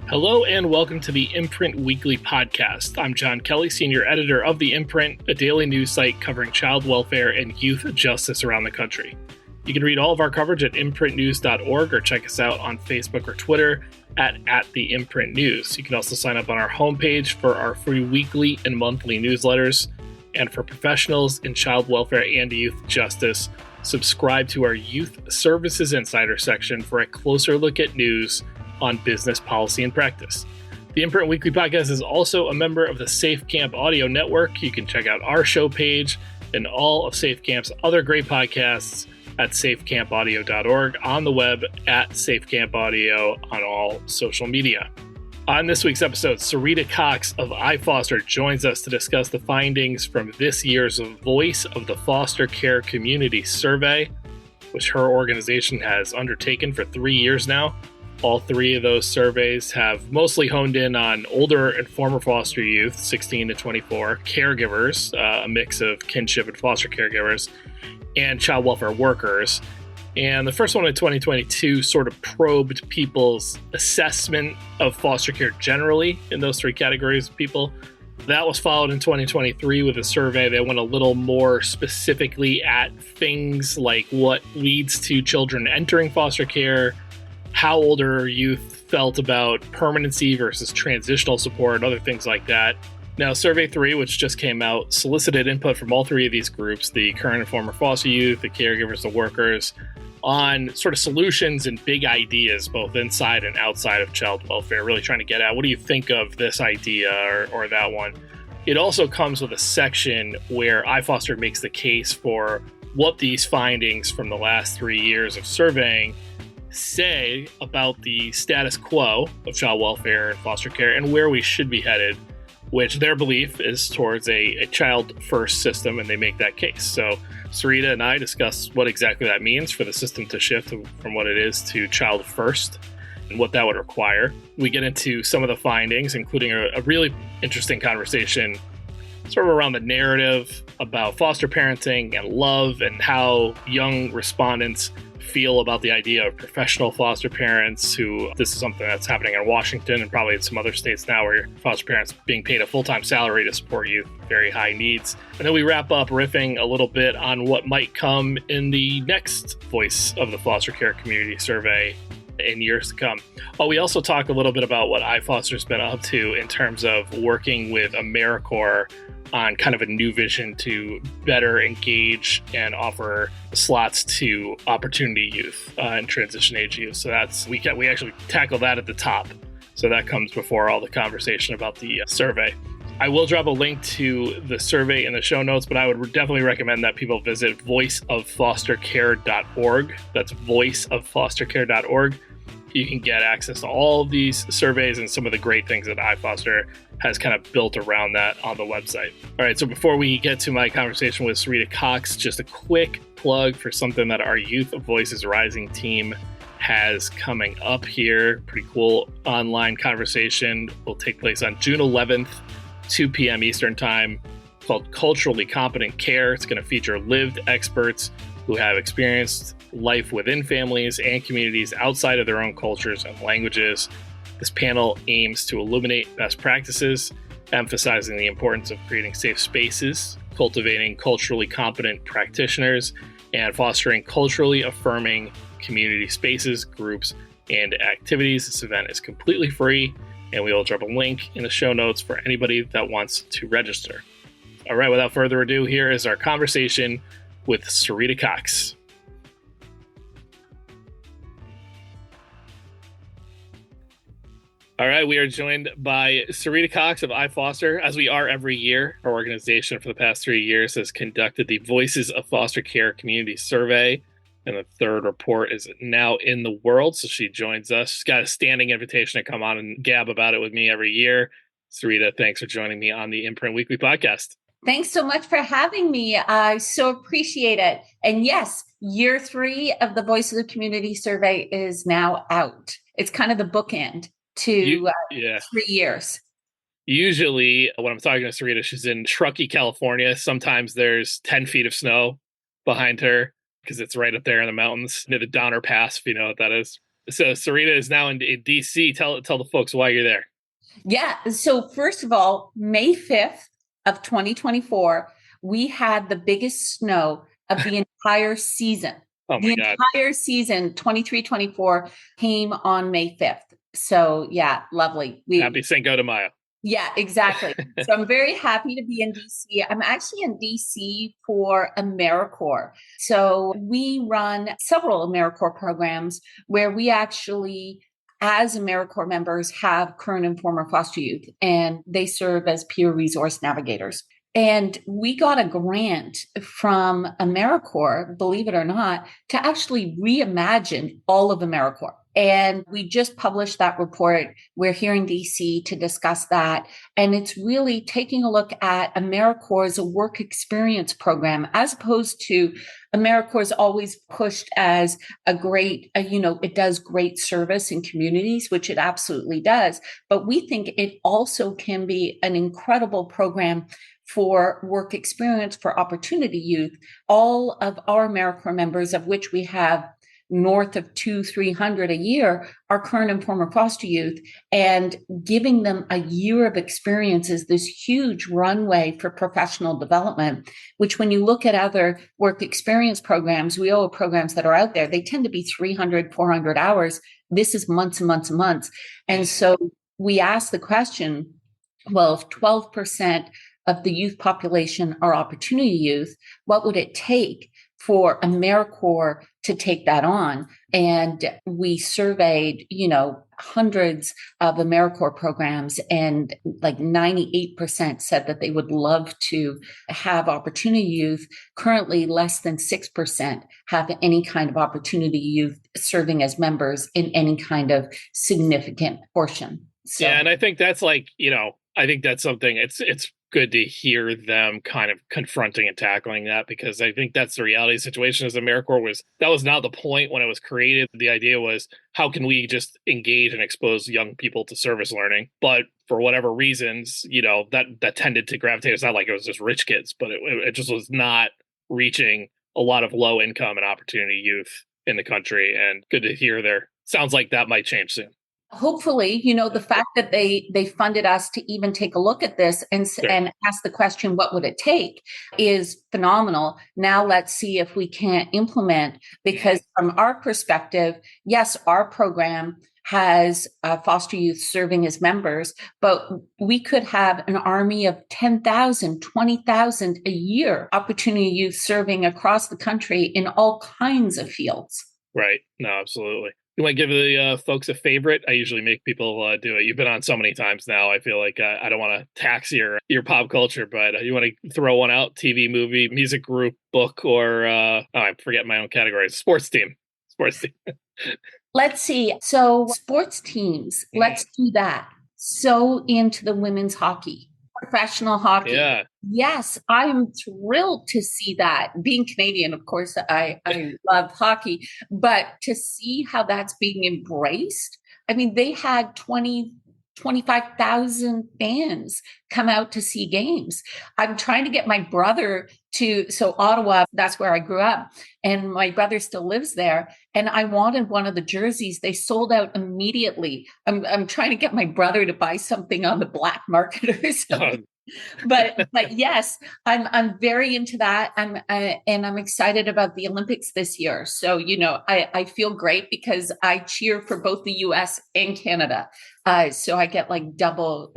Hello and welcome to the Imprint Weekly Podcast. I'm John Kelly, Senior Editor of the Imprint, a daily news site covering child welfare and youth justice around the country. You can read all of our coverage at imprintnews.org or check us out on Facebook or Twitter at the Imprint News. You can also sign up on our homepage for our free weekly and monthly newsletters. And for professionals in child welfare and youth justice, subscribe to our Youth Services Insider section for a closer look at news on business policy and practice. The Imprint Weekly Podcast is also a member of the Safe Camp Audio Network. You can check out our show page and all of Safe Camp's other great podcasts at safecampaudio.org, on the web at safecampaudio, on all social media. On this week's episode, Serita Cox of iFoster joins us to discuss the findings from this year's Voice of the Foster Care Community Survey, which her organization has undertaken for 3 years now. All three of those surveys have mostly honed in on older and former foster youth, 16 to 24, caregivers, a mix of kinship and foster caregivers, and child welfare workers. And the first one in 2022 sort of probed people's assessment of foster care generally in those three categories of people. That was followed in 2023 with a survey that went a little more specifically at things like what leads to children entering foster care, how older youth felt about permanency versus transitional support, and other things like that. Now, Survey 3, which just came out, solicited input from all three of these groups, the current and former foster youth, the caregivers, the workers, on sort of solutions and big ideas, both inside and outside of child welfare, really trying to get at, what do you think of this idea or that one? It also comes with a section where iFoster makes the case for what these findings from the last 3 years of surveying say about the status quo of child welfare and foster care and where we should be headed, which their belief is towards a child-first system, and they make that case. So Serita and I discuss what exactly that means for the system to shift from what it is to child-first and what that would require. We get into some of the findings, including a really interesting conversation sort of around the narrative about foster parenting and love and how young respondents feel about the idea of professional foster parents, who this is something that's happening in Washington and probably in some other states now, where foster parents being paid a full-time salary to support youth, very high needs. And then we wrap up riffing a little bit on what might come in the next Voice of the Foster Care Community Survey in years to come. We also talk a little bit about what iFoster's been up to in terms of working with AmeriCorps on kind of a new vision to better engage and offer slots to opportunity youth and transition age youth. So we actually tackle that at the top. So that comes before all the conversation about the survey. I will drop a link to the survey in the show notes, but I would definitely recommend that people visit voiceoffostercare.org. That's voiceoffostercare.org. You can get access to all of these surveys and some of the great things that iFoster has kind of built around that on the website. All right, so before we get to my conversation with Serita Cox, just a quick plug for something that our Youth Voices Rising team has coming up here. Pretty cool online conversation will take place on June 11th, 2 p.m. Eastern Time, called Culturally Competent Care. It's going to feature lived experts who have experienced life within families and communities outside of their own cultures and languages. This panel aims to illuminate best practices, emphasizing the importance of creating safe spaces, cultivating culturally competent practitioners, and fostering culturally affirming community spaces, groups, and activities. This event is completely free, and we will drop a link in the show notes for anybody that wants to register. All right, without further ado, here is our conversation with Serita Cox. All right, we are joined by Serita Cox of iFoster, as we are every year. Our organization for the past 3 years has conducted the Voices of Foster Care Community Survey, and the third report is now in the world, so she joins us. She's got a standing invitation to come on and gab about it with me every year. Serita, thanks for joining me on the Imprint Weekly Podcast. Thanks so much for having me. I so appreciate it. And yes, year 3 of the Voice of the Community Survey is now out. It's kind of the bookend to 3 years. Usually when I'm talking to Serita, she's in Truckee, California. Sometimes there's 10 feet of snow behind her because it's right up there in the mountains near the Donner Pass, if you know what that is. So Serita is now in DC. Tell the folks why you're there. Yeah. So first of all, May 5th of 2024, we had the biggest snow of the entire season. Oh my The God. entire season, 23-24, came on May 5th. So yeah, lovely. Happy Cinco de Mayo. Yeah, exactly. So I'm very happy to be in DC. I'm actually in DC for AmeriCorps. So we run several AmeriCorps programs where we actually, as AmeriCorps members, have current and former foster youth, and they serve as peer resource navigators. And we got a grant from AmeriCorps, believe it or not, to actually reimagine all of AmeriCorps. And we just published that report. We're here in DC to discuss that. And it's really taking a look at AmeriCorps' work experience program, as opposed to AmeriCorps always pushed as a great, it does great service in communities, which it absolutely does. But we think it also can be an incredible program for work experience for opportunity youth. All of our AmeriCorps members, of which we have north of 300 a year, are current and former foster youth, and giving them a year of experience is this huge runway for professional development, which when you look at other work experience programs, WIO programs that are out there, they tend to be 300, 400 hours. This is months and months and months. And so we ask the question, well, if 12% of the youth population are opportunity youth, what would it take for AmeriCorps to take that on? And we surveyed, hundreds of AmeriCorps programs, and like 98% said that they would love to have opportunity youth. Currently, less than 6% have any kind of opportunity youth serving as members in any kind of significant portion. So. Yeah, and I think that's I think that's something it's good to hear them kind of confronting and tackling that, because I think that's the reality of the situation. As AmeriCorps that was not the point when it was created. The idea was, how can we just engage and expose young people to service learning? But for whatever reasons, that tended to gravitate. It's not like it was just rich kids, but it just was not reaching a lot of low income and opportunity youth in the country. And good to hear sounds like that might change soon. Hopefully, the fact that they funded us to even take a look at this and ask the question, what would it take, is phenomenal. Now let's see if we can't implement, because from our perspective, yes, our program has foster youth serving as members, but we could have an army of 10,000, 20,000 a year opportunity youth serving across the country in all kinds of fields. Right. No, absolutely. You want to give the folks a favorite? I usually make people do it. You've been on so many times now. I feel like I don't want to tax your pop culture, but you want to throw one out? TV, movie, music group, book, or I forget my own categories. Sports team. Let's see. So sports teams, let's do that. So into the women's hockey, professional hockey. Yeah. Yes, I'm thrilled to see that. Being Canadian, of course, I love hockey, but to see how that's being embraced. I mean, they had 25,000 fans come out to see games. I'm trying to get my brother so Ottawa, that's where I grew up, and my brother still lives there. And I wanted one of the jerseys. They sold out immediately. I'm trying to get my brother to buy something on the black market or something. But yes, I'm very into that. And I'm excited about the Olympics this year. So, I feel great because I cheer for both the US and Canada. So I get like double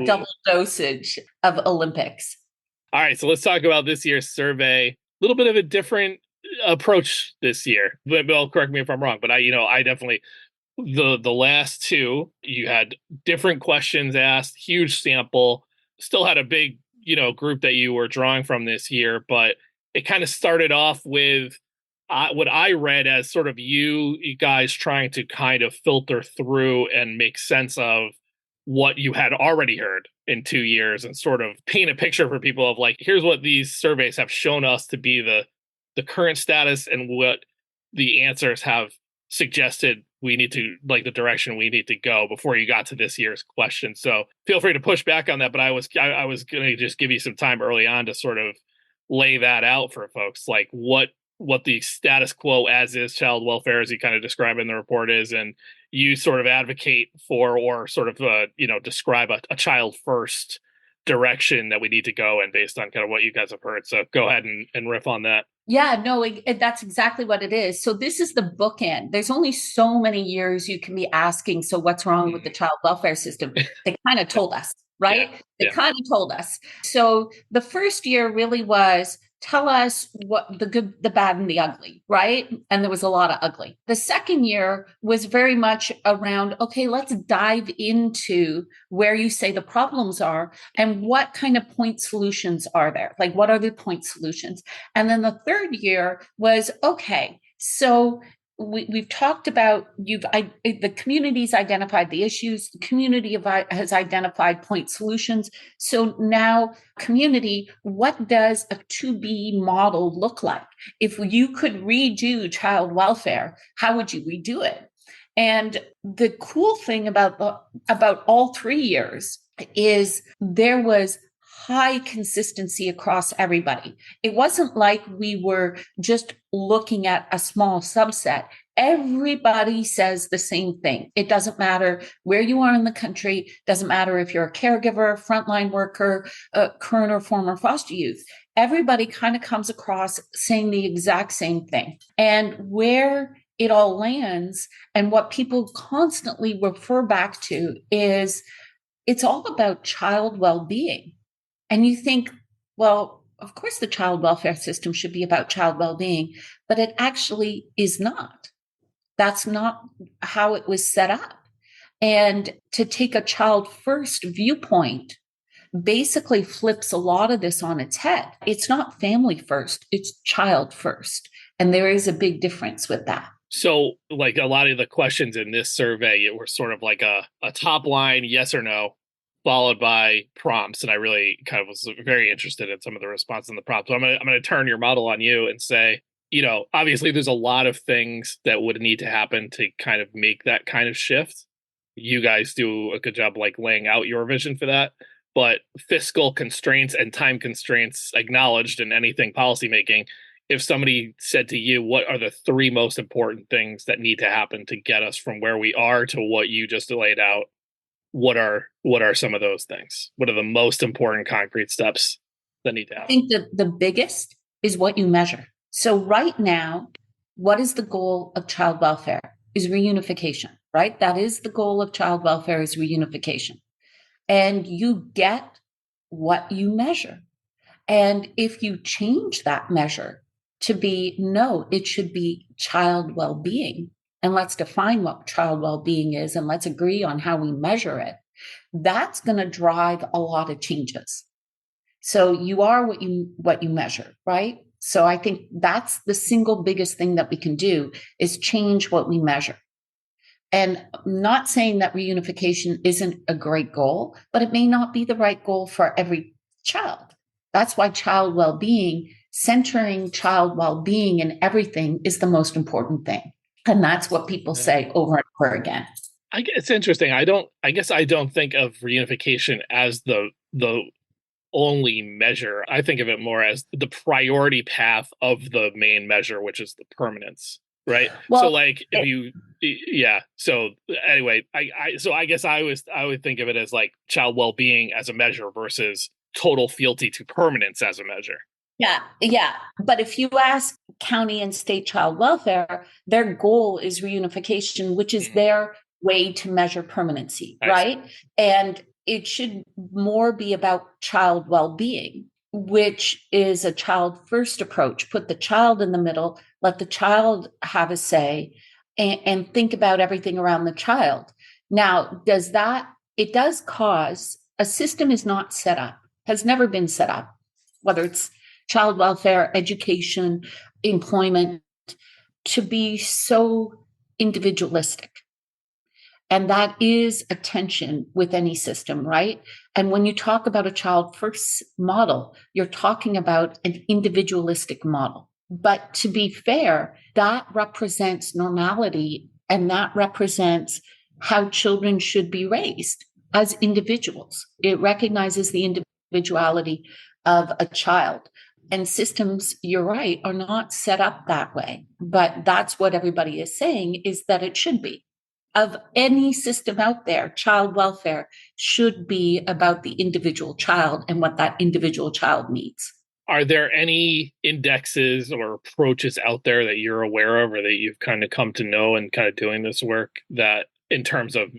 dosage of Olympics. All right, so let's talk about this year's survey. A little bit of a different approach this year. Bill, correct me if I'm wrong, but I definitely, the last two, you had different questions asked, huge sample, still had a big, group that you were drawing from this year, but it kind of started off with what I read as sort of you guys trying to kind of filter through and make sense of what you had already heard in 2 years and sort of paint a picture for people of like, here's what these surveys have shown us to be the current status and what the answers have suggested we need to, like the direction we need to go before you got to this year's question. So feel free to push back on that, but I was going to just give you some time early on to sort of lay that out for folks. Like what what the status quo as is child welfare, as you kind of describe in the report, is, and you sort of advocate for, or sort of describe a child first direction that we need to go in based on kind of what you guys have heard. So go ahead and riff on that. Yeah, no, that's exactly what it is. So this is the bookend. There's only so many years you can be asking, so what's wrong with the child welfare system? They kind of told us, right? They kind of told us. So the first year really was, tell us what the good, the bad, and the ugly, right? And there was a lot of ugly. The second year was very much around, okay, let's dive into where you say the problems are and what kind of point solutions are there? Like, what are the point solutions? And then the third year was, okay, so we've talked about, the community's identified the issues, the community has identified point solutions. So now, community, what does a to-be model look like? If you could redo child welfare, how would you redo it? And the cool thing about all 3 years is there was high consistency across everybody. It wasn't like we were just looking at a small subset. Everybody says the same thing. It doesn't matter where you are in the country. Doesn't matter if you're a caregiver, frontline worker, current or former foster youth. Everybody kind of comes across saying the exact same thing. And where it all lands and what people constantly refer back to is it's all about child well-being. And you think, well, of course, the child welfare system should be about child well-being, but it actually is not. That's not how it was set up. And to take a child first viewpoint basically flips a lot of this on its head. It's not family first, it's child first. And there is a big difference with that. So, like, a lot of the questions in this survey, it were sort of like a top line, yes or no, followed by prompts. And I really kind of was very interested in some of the responses in the prompts. So I'm going to turn your model on you and say, obviously there's a lot of things that would need to happen to kind of make that kind of shift. You guys do a good job like laying out your vision for that. But fiscal constraints and time constraints acknowledged in anything policymaking, if somebody said to you, what are the 3 most important things that need to happen to get us from where we are to what you just laid out? What are some of those things? What are the most important concrete steps that need to happen? I think the biggest is what you measure. So right now, what is the goal of child welfare? Is reunification, right? That is the goal of child welfare, is reunification. And you get what you measure. And if you change that measure to be, no, it should be child well-being, and let's define what child well-being is, and let's agree on how we measure it, that's going to drive a lot of changes. So you are what you measure, right? So I think that's the single biggest thing that we can do, is change what we measure. And I'm not saying that reunification isn't a great goal, but it may not be the right goal for every child. That's why child well-being, centering child well-being in everything, is the most important thing. And that's what people say over and over again. It's interesting. I guess I don't think of reunification as the only measure. I think of it more as the priority path of the main measure, which is the permanence, right? Well, so like if you, So anyway, I guess I would think of it as like child well-being as a measure versus total fealty to permanence as a measure. Yeah. But if you ask county and state child welfare, their goal is reunification, which is their way to measure permanency, right? And it should more be about child well-being, which is a child first approach. Put the child in the middle, let the child have a say, and think about everything around the child. Now, it does cause, a system is not set up, has never been set up, whether it's child welfare, education, employment, to be so individualistic. And that is a tension with any system, right? And when you talk about a child first model, you're talking about an individualistic model. But to be fair, that represents normality, and that represents how children should be raised as individuals. It recognizes the individuality of a child. And systems, you're right, are not set up that way. But that's what everybody is saying, is that it should be. Of any system out there, child welfare should be about the individual child and what that individual child needs. Are there any indexes or approaches out there that you're aware of or that you've kind of come to know and kind of doing this work that in terms of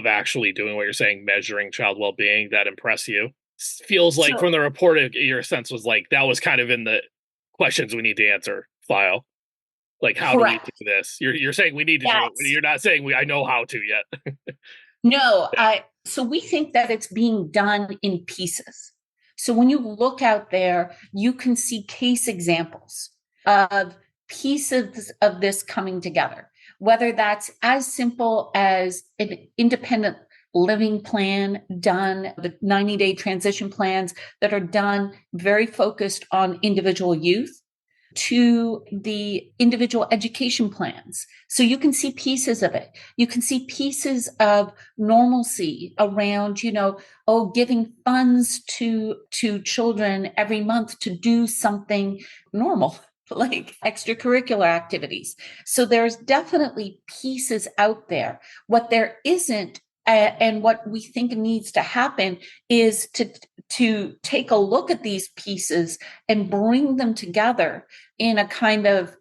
actually doing what you're saying, measuring child well-being, that impress you? Feels like from the report, your sense was like that was kind of in the questions we need to answer file. Like, how Correct. do we do this? You're saying we need to do it. You're not saying I know how to yet. No, so we think that it's being done in pieces. So when you look out there, you can see case examples of pieces of this coming together, whether that's as simple as an independent living plan done, the 90-day transition plans that are done very focused on individual youth, to the individual education plans. So you can see pieces of it. You can see pieces of normalcy around, giving funds to children every month to do something normal, like extracurricular activities. So there's definitely pieces out there. What there isn't, and what we think needs to happen, is to take a look at these pieces and bring them together in a kind of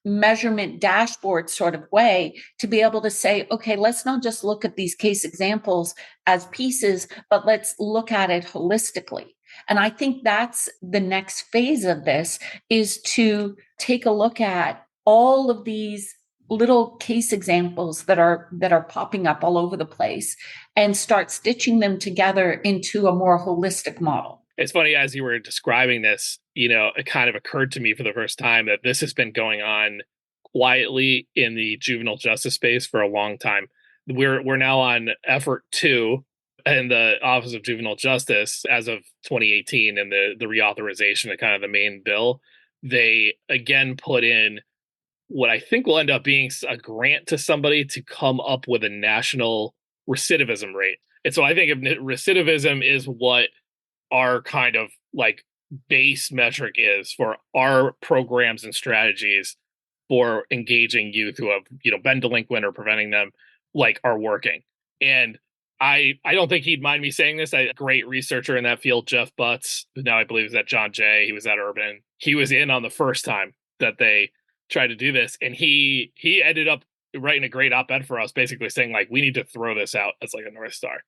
measurement dashboard sort of way to be able to say, okay, let's not just look at these case examples as pieces, but let's look at it holistically. And I think that's the next phase of this, is to take a look at all of these little case examples that are popping up all over the place and start stitching them together into a more holistic model. It's funny, as you were describing this, it kind of occurred to me for the first time that this has been going on quietly in the juvenile justice space for a long time. We're now on effort 2 in the Office of Juvenile Justice as of 2018, and the reauthorization of kind of the main bill. They again put in what I think will end up being a grant to somebody to come up with a national recidivism rate. And so I think if recidivism is what our kind of like base metric is for our programs and strategies for engaging youth who have, been delinquent or preventing them, like, are working. And I don't think he'd mind me saying this. A great researcher in that field, Jeff Butts, who now I believe is at John Jay. He was at Urban. He was in on the first time that they tried to do this, and he ended up writing a great op-ed for us, basically saying, like, we need to throw this out as like a North Star.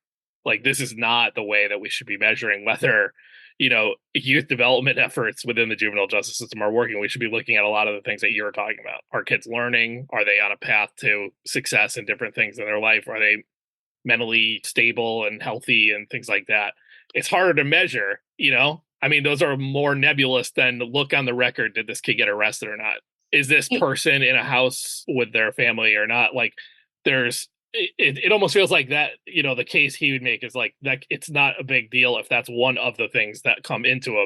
Like, this is not the way that we should be measuring whether, youth development efforts within the juvenile justice system are working. We should be looking at a lot of the things that you're talking about. Are kids learning? Are they on a path to success in different things in their life? Are they mentally stable and healthy and things like that? It's harder to measure, I mean, those are more nebulous than look on the record. Did this kid get arrested or not? Is this person in a house with their family or not? Like, it almost feels like that, the case he would make is like that it's not a big deal if that's one of the things that come into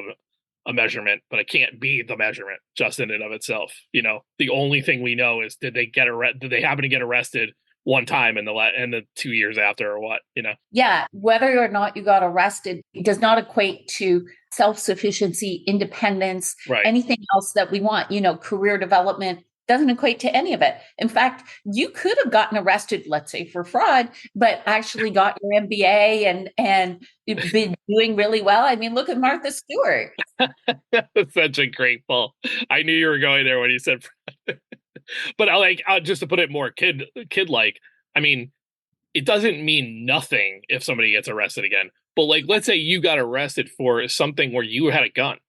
a measurement, but it can't be the measurement just in and of itself. The only thing we know is did they happen to get arrested one time in the 2 years after, or what? Yeah, whether or not you got arrested does not equate to self-sufficiency, independence, right. Anything else that we want, career development. Doesn't equate to any of it. In fact, you could have gotten arrested, let's say, for fraud, but actually got your MBA and been doing really well. I mean, look at Martha Stewart. That's such a great pull. I knew you were going there when you said fraud. But just to put it more kid-like, I mean, it doesn't mean nothing if somebody gets arrested again. But like, let's say you got arrested for something where you had a gun,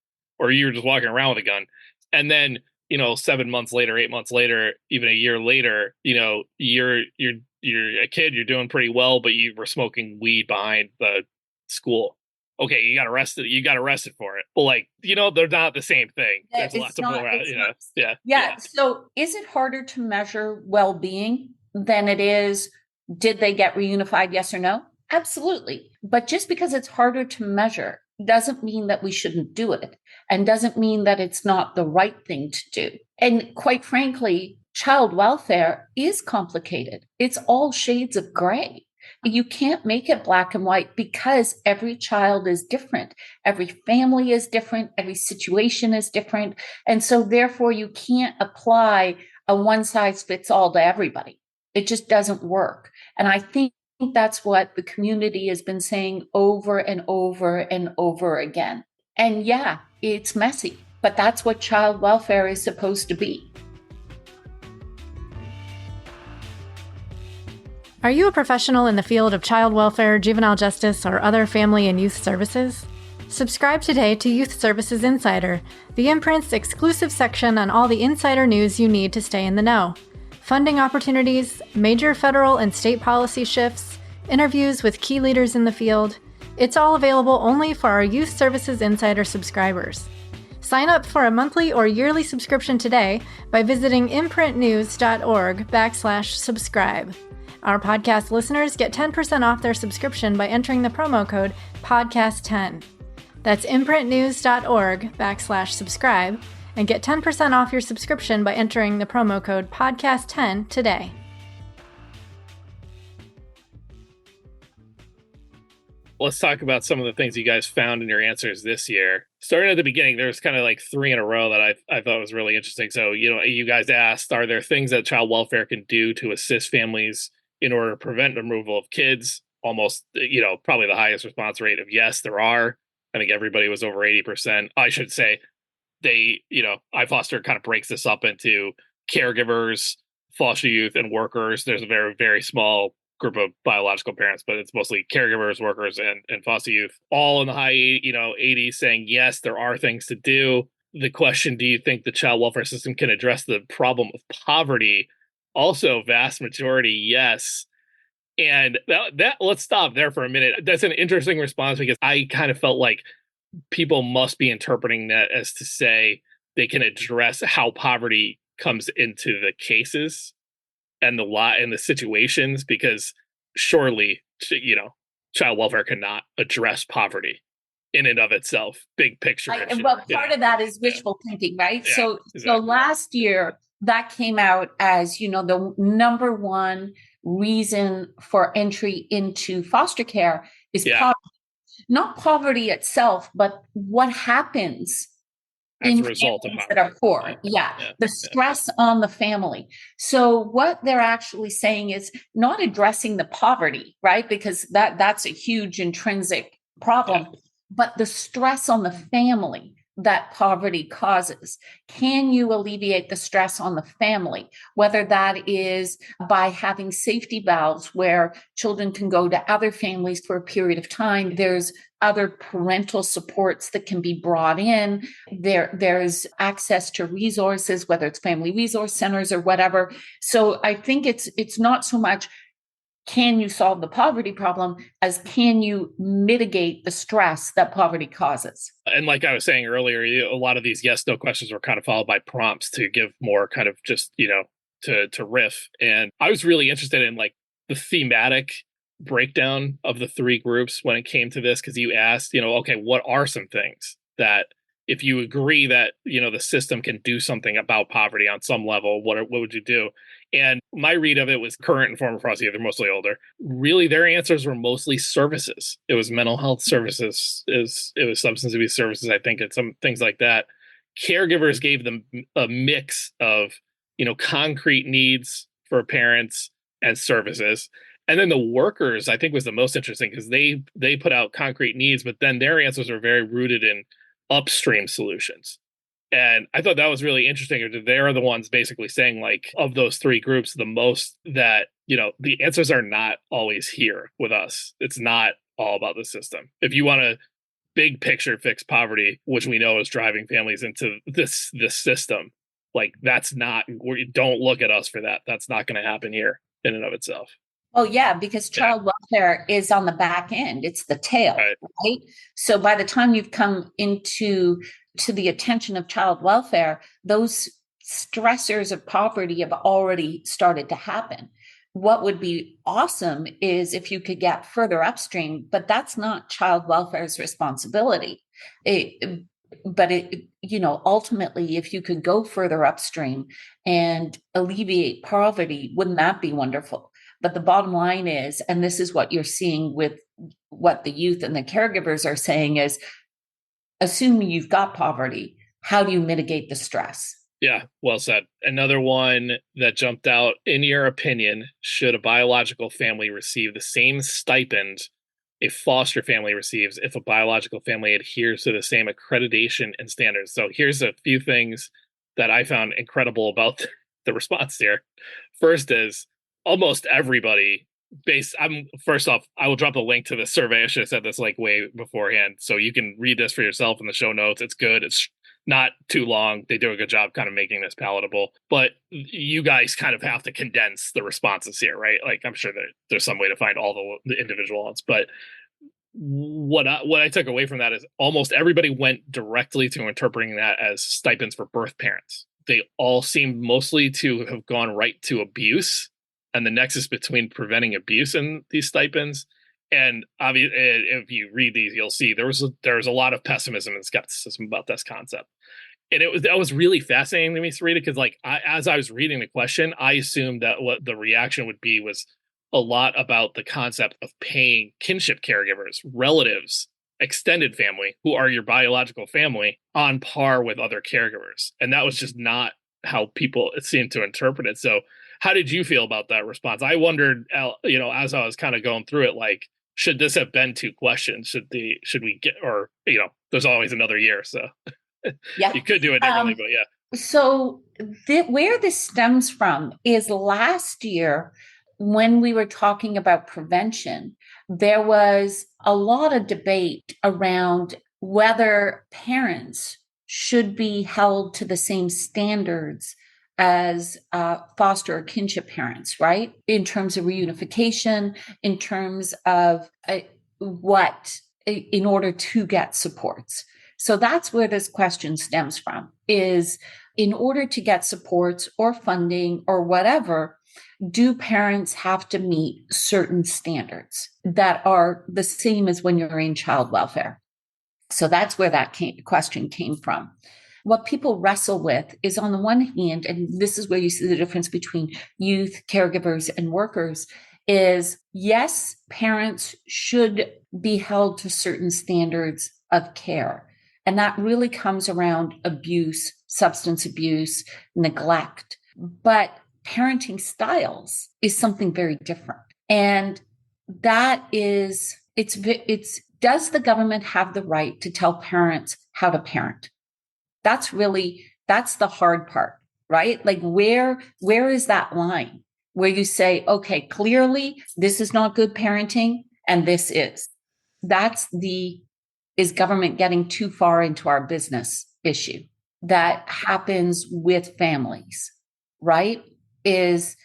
or you were just walking around with a gun, and then 7 months later, 8 months later, even a year later, you're a kid, you're doing pretty well, but you were smoking weed behind the school. Okay, you got arrested for it. But like, they're not the same thing. There's lots of more, yeah. So is it harder to measure well-being than it is, did they get reunified, yes or no? Absolutely. But just because it's harder to measure doesn't mean that we shouldn't do it, and doesn't mean that it's not the right thing to do. And quite frankly, child welfare is complicated. It's all shades of gray. You can't make it black and white because every child is different. Every family is different. Every situation is different. And so therefore you can't apply a one size fits all to everybody. It just doesn't work. And I think that's what the community has been saying over and over and over again. And yeah, it's messy, but that's what child welfare is supposed to be. Are you a professional in the field of child welfare, juvenile justice, or other family and youth services? Subscribe today to Youth Services Insider, the imprint's exclusive section on all the insider news you need to stay in the know. Funding opportunities, major federal and state policy shifts, interviews with key leaders in the field. It's all available only for our Youth Services Insider subscribers. Sign up for a monthly or yearly subscription today by visiting imprintnews.org/subscribe. Our podcast listeners get 10% off their subscription by entering the promo code PODCAST10. That's imprintnews.org/subscribe and get 10% off your subscription by entering the promo code PODCAST10 today. Let's talk about some of the things you guys found in your answers this year. Starting at the beginning, there's kind of like 3 in a row that I thought was really interesting. So, you guys asked, are there things that child welfare can do to assist families in order to prevent removal of kids? Almost, probably the highest response rate of yes, there are. I think everybody was over 80%. I should say iFoster kind of breaks this up into caregivers, foster youth, and workers. There's a very, very small group of biological parents, but it's mostly caregivers, workers, and foster youth, all in the high 80s, saying, yes, there are things to do. The question, do you think the child welfare system can address the problem of poverty? Also, vast majority, yes. And that let's stop there for a minute. That's an interesting response because I kind of felt like people must be interpreting that as to say they can address how poverty comes into the cases and the situations, because surely, child welfare cannot address poverty in and of itself. Big picture. Well, part of that is wishful thinking, right? Yeah, so last year that came out as, the number one reason for entry into foster care is poverty. Not poverty itself, but what happens in families that are poor. The stress on the family. So what they're actually saying is not addressing the poverty, right? Because that's a huge intrinsic problem, but the stress on the family that poverty causes. Can you alleviate the stress on the family? Whether that is by having safety valves where children can go to other families for a period of time. There's other parental supports that can be brought in. There's access to resources, whether it's family resource centers or whatever. So I think it's not so much can you solve the poverty problem as can you mitigate the stress that poverty causes? And like I was saying earlier, a lot of these yes/no questions were kind of followed by prompts to give more kind of just, to riff. And I was really interested in like the thematic breakdown of the 3 groups when it came to this, because you asked, okay, what are some things that if you agree that, the system can do something about poverty on some level, what would you do? And my read of it was current and former foster youth, they're mostly older. Really, their answers were mostly services. It was mental health services, it was substance abuse services, I think, and some things like that. Caregivers gave them a mix of, concrete needs for parents and services. And then the workers, I think, was the most interesting because they put out concrete needs, but then their answers were very rooted in upstream solutions. And I thought that was really interesting. They're the ones basically saying, like, of those 3 groups, the most that, the answers are not always here with us. It's not all about the system. If you want to big picture fix poverty, which we know is driving families into this system, like that's not, don't look at us for that. That's not going to happen here in and of itself. Oh, yeah, because child welfare is on the back end. It's the tail, right? So by the time you've come to the attention of child welfare, those stressors of poverty have already started to happen. What would be awesome is if you could get further upstream, but that's not child welfare's responsibility. Ultimately, if you could go further upstream and alleviate poverty, wouldn't that be wonderful? But the bottom line is, and this is what you're seeing with what the youth and the caregivers are saying is, assuming you've got poverty, how do you mitigate the stress? Yeah, well said. Another one that jumped out, in your opinion, should a biological family receive the same stipend a foster family receives if a biological family adheres to the same accreditation and standards? So here's a few things that I found incredible about the response here. First is almost everybody first off, I will drop a link to the survey. I should have said this like way beforehand. So you can read this for yourself in the show notes. It's good. It's not too long. They do a good job kind of making this palatable, but you guys kind of have to condense the responses here, right? Like I'm sure that there's some way to find all the individual ones, but what I took away from that is almost everybody went directly to interpreting that as stipends for birth parents. They all seemed mostly to have gone right to abuse and the nexus between preventing abuse and these stipends. And obviously, if you read these, you'll see there was a lot of pessimism and skepticism about this concept. And that was really fascinating to me, Sarita, because like as I was reading the question, I assumed that what the reaction would be was a lot about the concept of paying kinship caregivers, relatives, extended family, who are your biological family, on par with other caregivers. And that was just not how people seemed to interpret it. So how did you feel about that response? I wondered, as I was kind of going through it, like, should this have been two questions? Should we get, or, there's always another year. So yeah, you could do it differently, but yeah. So where this stems from is last year, when we were talking about prevention, there was a lot of debate around whether parents should be held to the same standards as foster or kinship parents, right? In terms of reunification, in terms of in order to get supports. So that's where this question stems from, is in order to get supports or funding or whatever, do parents have to meet certain standards that are the same as when you're in child welfare? So that's where that question came from. What people wrestle with is, on the one hand, and this is where you see the difference between youth, caregivers, and workers, is yes, parents should be held to certain standards of care. And that really comes around abuse, substance abuse, neglect. But parenting styles is something very different. And that is, does the government have the right to tell parents how to parent? That's the hard part, right? Like where is that line where you say, okay, clearly this is not good parenting and this is. Is government getting too far into our business issue? That happens with families, right? It's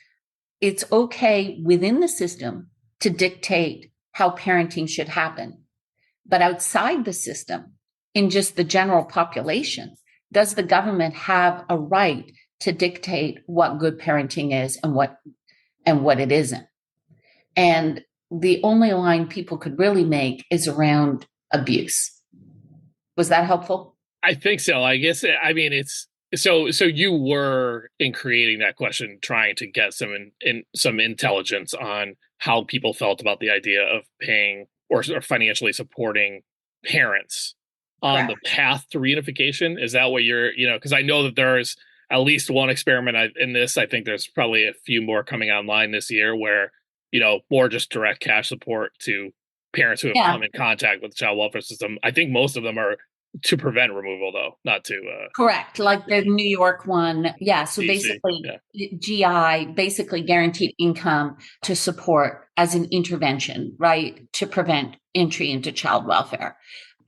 okay within the system to dictate how parenting should happen. But outside the system, in just the general population, does the government have a right to dictate what good parenting is and what it isn't? And the only line people could really make is around abuse. Was that helpful? I think so. I guess, it's so you were, in creating that question, trying to get some intelligence on how people felt about the idea of paying or financially supporting parents on the path to reunification. Is that what you're, because I know that there's at least one experiment in this. I think there's probably a few more coming online this year where, more just direct cash support to parents who have come in contact with the child welfare system. I think most of them are to prevent removal, though, not to. Correct. Like the New York one. Yeah. So basically, GI, basically guaranteed income to support as an intervention, right? To prevent entry into child welfare.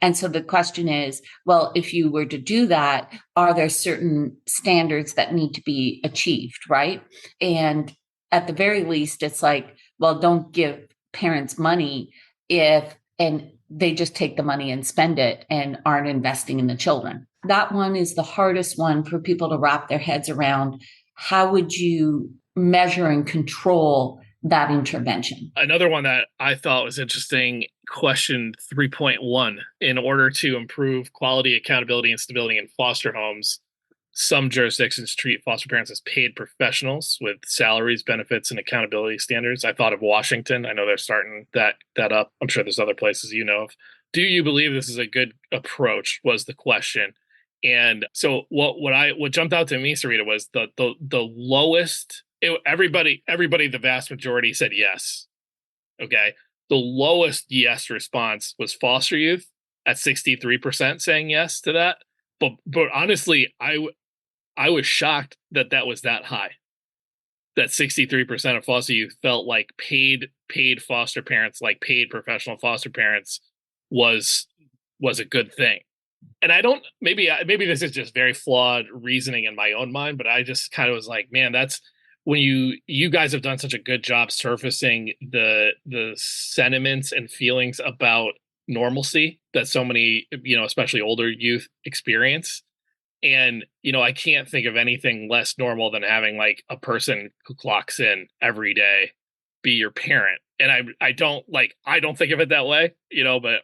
And so the question is, well, if you were to do that, are there certain standards that need to be achieved, right? And at the very least, it's like, well, don't give parents money and they just take the money and spend it and aren't investing in the children. That one is the hardest one for people to wrap their heads around. How would you measure and control that intervention? Another one that I thought was interesting, question 3.1, in order to improve quality, accountability, and stability in foster homes, some jurisdictions treat foster parents as paid professionals with salaries, benefits, and accountability standards. I thought of Washington. I know they're starting that up. I'm sure there's other places you know of. Do you believe this is a good approach? Was the question. And so what jumped out to me, Serita, was the lowest. Everybody, the vast majority said yes. Okay, the lowest yes response was foster youth at 63% saying yes to that. But honestly, I was shocked that was that high. That 63% of foster youth felt like paid foster parents, like paid professional foster parents, was a good thing. And I don't, maybe this is just very flawed reasoning in my own mind, but I just kind of was like, man, that's when you guys have done such a good job surfacing the sentiments and feelings about normalcy that so many, especially older youth experience. And, I can't think of anything less normal than having like a person who clocks in every day be your parent. And I don't think of it that way,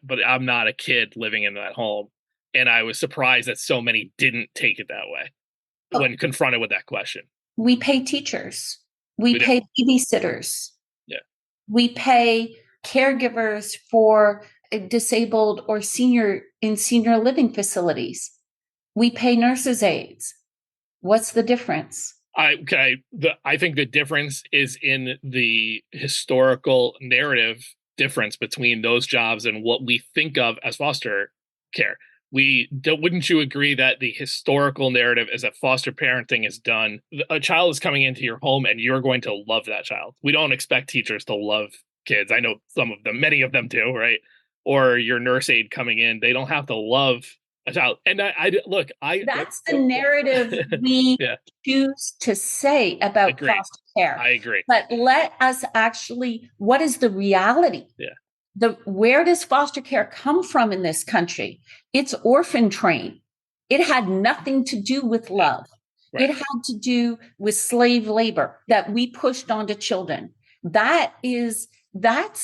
but I'm not a kid living in that home. And I was surprised that so many didn't take it that way when confronted with that question. We pay teachers. We pay babysitters. Yeah. We pay caregivers for disabled or senior living facilities. We pay nurses' aides. What's the difference? I think the difference is in the historical narrative difference between those jobs and what we think of as foster care. Wouldn't you agree that the historical narrative is that foster parenting is done? A child is coming into your home and you're going to love that child. We don't expect teachers to love kids. I know many of them do, right? Or your nurse aide coming in, they don't have to love a child. And that's the narrative we choose to say about foster care. I agree. But let us what is the reality? Yeah. Where does foster care come from in this country? It's orphan trained. It had nothing to do with love. Right. It had to do with slave labor that we pushed onto children. That's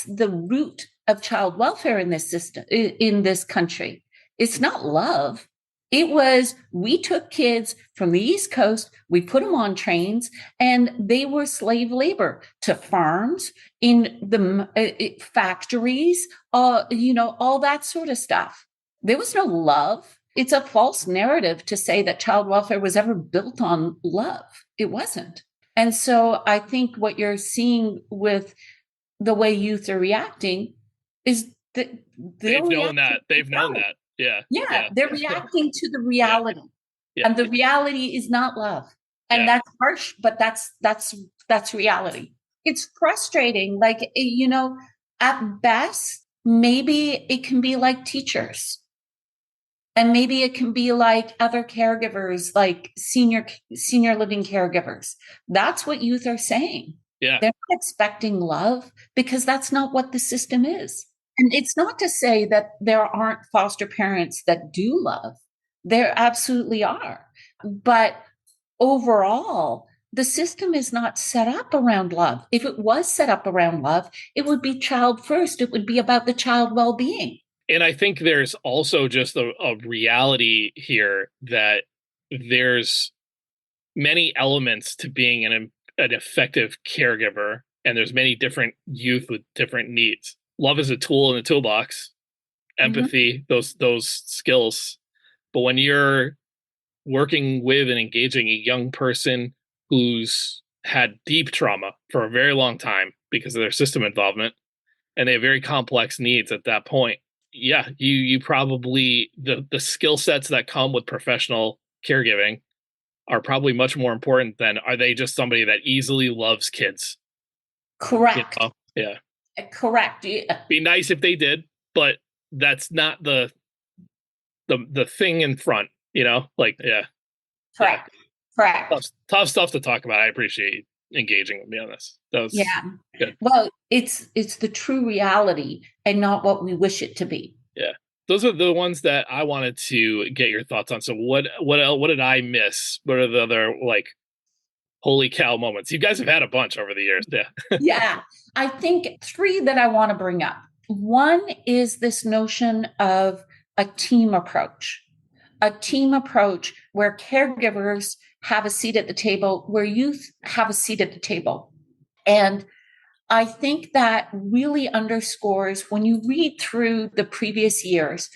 the root of child welfare in this system, in this country. It's not love. It was, we took kids from the East Coast, we put them on trains, and they were slave labor to farms, in the factories, all that sort of stuff. There was no love. It's a false narrative to say that child welfare was ever built on love. It wasn't. And so I think what you're seeing with the way youth are reacting is that they've known that. Yeah. They're reacting to the reality. Yeah. And the reality is not love. And that's harsh, but that's reality. It's frustrating. Like, at best, maybe it can be like teachers. And maybe it can be like other caregivers, like senior living caregivers. That's what youth are saying. Yeah. They're not expecting love because that's not what the system is. And it's not to say that there aren't foster parents that do love. There absolutely are. But overall, the system is not set up around love. If it was set up around love, it would be child first. It would be about the child well-being. And I think there's also just a reality here that there's many elements to being an effective caregiver, and there's many different youth with different needs. Love is a tool in the toolbox, empathy, those skills. But when you're working with and engaging a young person who's had deep trauma for a very long time because of their system involvement, and they have very complex needs at that point, you probably, the skill sets that come with professional caregiving are probably much more important than, are they just somebody that easily loves kids? Correct. Yeah. Correct. Be nice if they did, but that's not the thing in front, Correct. Yeah. Correct. Tough stuff to talk about. I appreciate you engaging with me on this. That was good. Well, it's the true reality and not what we wish it to be. Yeah. Those are the ones that I wanted to get your thoughts on. So what did I miss? What are the other holy cow moments? You guys have had a bunch over the years. Yeah. Yeah. I think 3 that I want to bring up. One is this notion of a team approach. a team approach where caregivers have a seat at the table, where youth have a seat at the table. And I think that really underscores, when you read through the previous years,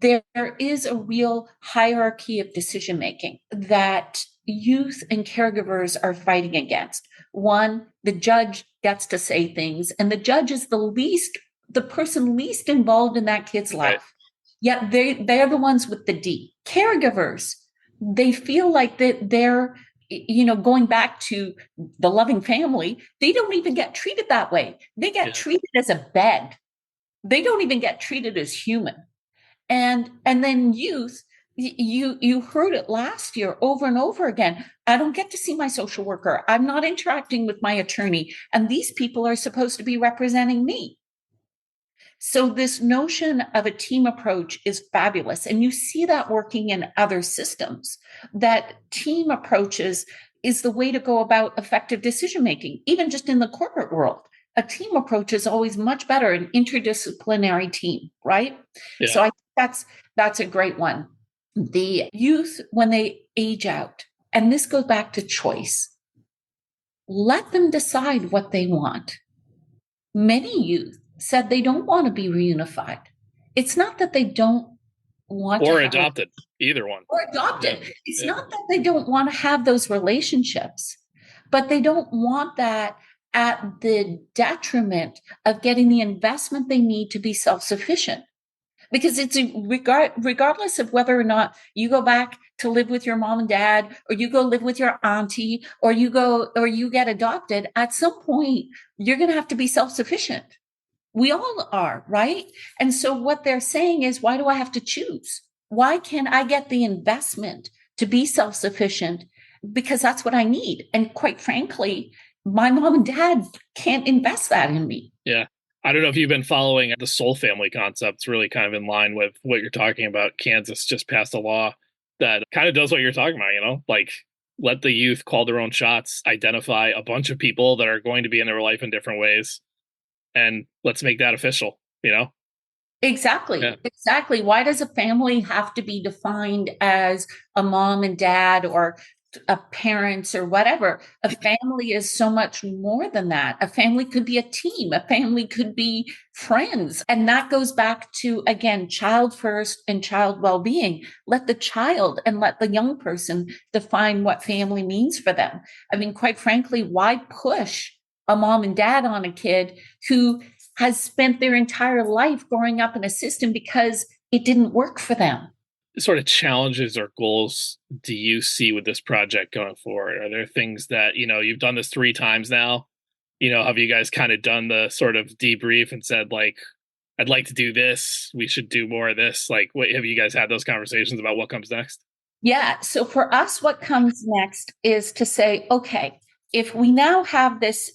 there is a real hierarchy of decision making that youth and caregivers are fighting against. One, the judge gets to say things, and the judge is the person least involved in that kid's life. Yet they're the ones with the D. Caregivers, they feel like that they're, going back to the loving family, they don't even get treated that way. They get treated as a bed. They don't even get treated as human. And then youth, you heard it last year over and over again. I don't get to see my social worker. I'm not interacting with my attorney. And these people are supposed to be representing me. So this notion of a team approach is fabulous. And you see that working in other systems, that team approaches is the way to go about effective decision-making, even just in the corporate world. A team approach is always much better, an interdisciplinary team, right? Yeah. So I think that's a great one. The youth, when they age out, and this goes back to choice, let them decide what they want. Many youth said they don't want to be reunified. It's not that they don't want or adopted, either one. Or adopted. Yeah. It's not that they don't want to have those relationships, but they don't want that at the detriment of getting the investment they need to be self-sufficient. Because it's regardless of whether or not you go back to live with your mom and dad, or you go live with your auntie, or you get adopted, at some point, you're going to have to be self-sufficient. We all are, right? And so what they're saying is, why do I have to choose? Why can't I get the investment to be self-sufficient? Because that's what I need. And quite frankly, my mom and dad can't invest that in me. Yeah. I don't know if you've been following the soul family concepts, really kind of in line with what you're talking about. Kansas just passed a law that kind of does what you're talking about, like let the youth call their own shots, identify a bunch of people that are going to be in their life in different ways, and let's make that official, Exactly. Yeah. Exactly. Why does a family have to be defined as a mom and dad or a parents or whatever? A family is so much more than that. A family could be a team. A family could be friends. And that goes back to, again, child first and child well-being. Let the child and let the young person define what family means for them. I mean, quite frankly, why push a mom and dad on a kid who has spent their entire life growing up in a system because it didn't work for them? Sort of challenges or goals do you see with this project going forward? Are there things that, you've done this 3 times now, have you guys kind of done the sort of debrief and said, like, I'd like to do this, we should do more of this? Like, what have you guys had those conversations about what comes next? Yeah. So for us, what comes next is to say, okay, if we now have this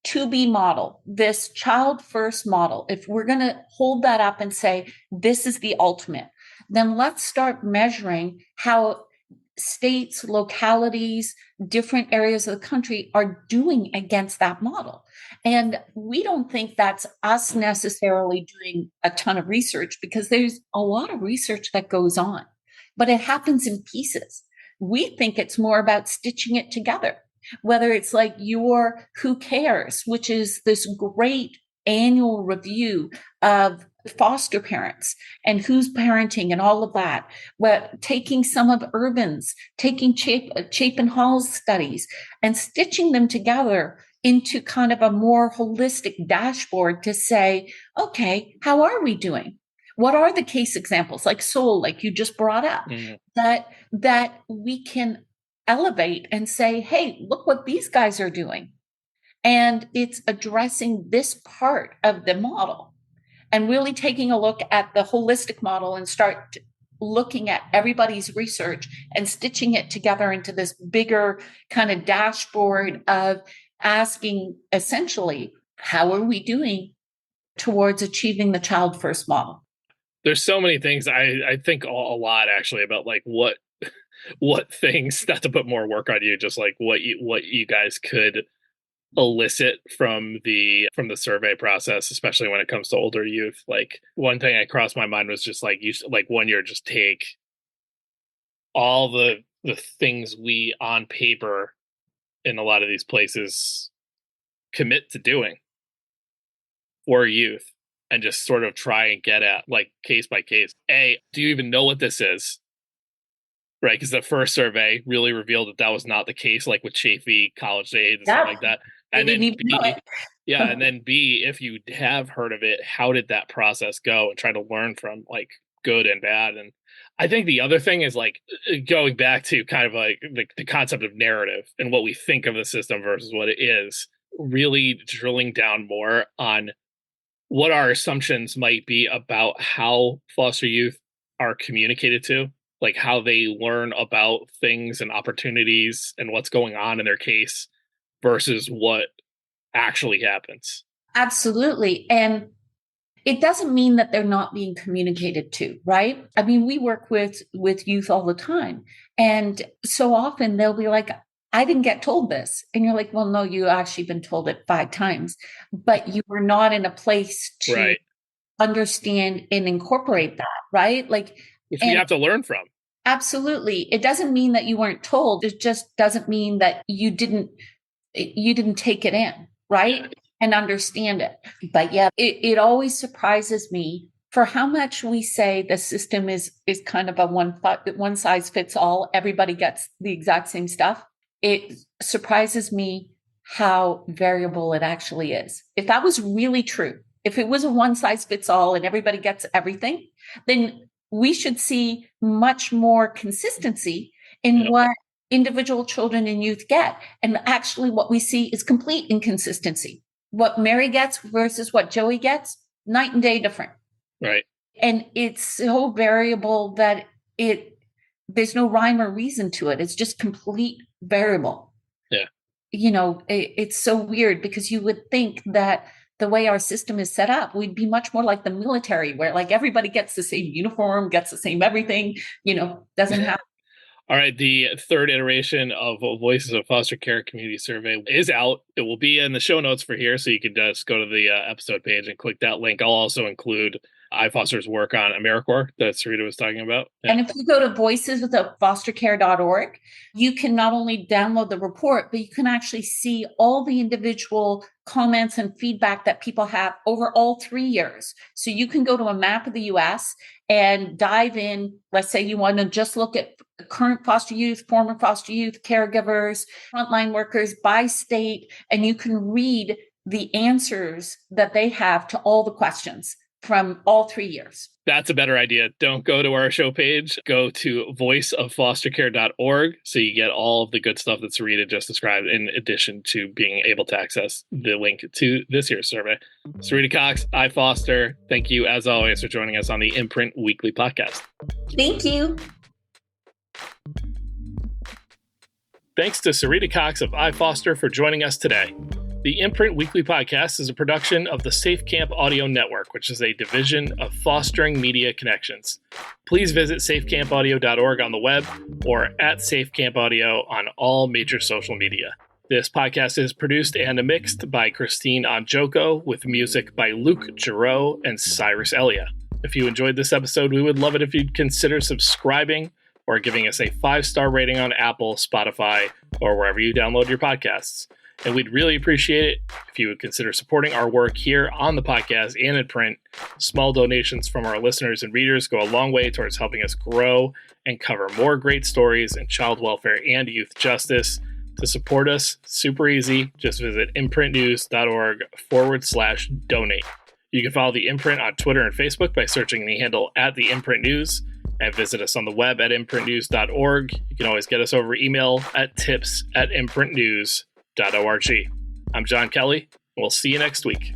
2B model, this child first model, if we're going to hold that up and say, this is the ultimate, then let's start measuring how states, localities, different areas of the country are doing against that model. And we don't think that's us necessarily doing a ton of research, because there's a lot of research that goes on, but it happens in pieces. We think it's more about stitching it together. Whether it's like your Who Cares, which is this great annual review of foster parents and who's parenting and all of that, taking some of Urban's, taking Chapin Hall's studies and stitching them together into kind of a more holistic dashboard to say, okay, how are we doing? What are the case examples like Soul, like you just brought up, that we can elevate and say, hey, look what these guys are doing. And it's addressing this part of the model and really taking a look at the holistic model and start looking at everybody's research and stitching it together into this bigger kind of dashboard of asking essentially, how are we doing towards achieving the child first model? There's so many things. I think a lot actually about like what things, not to put more work on you, just like what you guys could elicit from the survey process, especially when it comes to older youth. Like one thing that crossed my mind was just like, one year, just take all the things we on paper in a lot of these places commit to doing for youth, and just sort of try and get at, like, case by case. Do you even know what this is? Right, because the first survey really revealed that was not the case, like with Chafee, college aid, and stuff like that. And then B, and then B, if you have heard of it, how did that process go? And try to learn from, like, good and bad. And I think the other thing is, like, going back to kind of like the concept of narrative and what we think of the system versus what it is, really drilling down more on what our assumptions might be about how foster youth are communicated to, like how they learn about things and opportunities and what's going on in their case versus what actually happens. Absolutely. And it doesn't mean that they're not being communicated to, right? I mean, we work with youth all the time. And so often they'll be like, I didn't get told this. And you're like, well, no, you actually been told it 5 times, but you were not in a place to understand and incorporate that, right? Like, which you have to learn from. Absolutely. It doesn't mean that you weren't told. It just doesn't mean that you didn't take it in, right? Yeah. And understand it. But yeah, it always surprises me for how much we say the system is kind of a one size fits all. Everybody gets the exact same stuff. It surprises me how variable it actually is. If that was really true, if it was a one size fits all and everybody gets everything, then we should see much more consistency in what individual children and youth get. And actually what we see is complete inconsistency. What Mary gets versus what Joey gets, night and day different. Right. And it's so variable that there's no rhyme or reason to it. It's just complete variable. Yeah. You know, it's so weird because you would think that the way our system is set up, we'd be much more like the military, where like everybody gets the same uniform, gets the same everything, doesn't happen. All right. The third iteration of Voices of Foster Care Community Survey is out. It will be in the show notes for here, so you can just go to the episode page and click that link. I'll also include iFoster's work on AmeriCorps that Serita was talking about. Yeah. And if you go to voiceswithoutfostercare.org, you can not only download the report, but you can actually see all the individual comments and feedback that people have over all 3 years. So you can go to a map of the U.S. and dive in. Let's say you want to just look at current foster youth, former foster youth, caregivers, frontline workers by state, and you can read the answers that they have to all the questions from all 3 years. That's a better idea. Don't go to our show page. Go to voiceoffostercare.org so you get all of the good stuff that Serita just described, in addition to being able to access the link to this year's survey. Serita Cox, iFoster, thank you as always for joining us on the Imprint Weekly Podcast. Thank you. Thanks to Serita Cox of iFoster for joining us today. The Imprint Weekly Podcast is a production of the Safe Camp Audio Network, which is a division of Fostering Media Connections. Please visit safecampaudio.org on the web or at Safe Camp Audio on all major social media. This podcast is produced and mixed by Christine Anjoko, with music by Luke Giroux and Cyrus Elia. If you enjoyed this episode, we would love it if you'd consider subscribing or giving us a 5-star rating on Apple, Spotify, or wherever you download your podcasts. And we'd really appreciate it if you would consider supporting our work here on the podcast and in print. Small donations from our listeners and readers go a long way towards helping us grow and cover more great stories in child welfare and youth justice. To support us, super easy. Just visit imprintnews.org/donate. You can follow The Imprint on Twitter and Facebook by searching the handle @TheImprintNews, and visit us on the web at imprintnews.org. You can always get us over email at tips@imprintnews.org. I'm John Kelly, and we'll see you next week.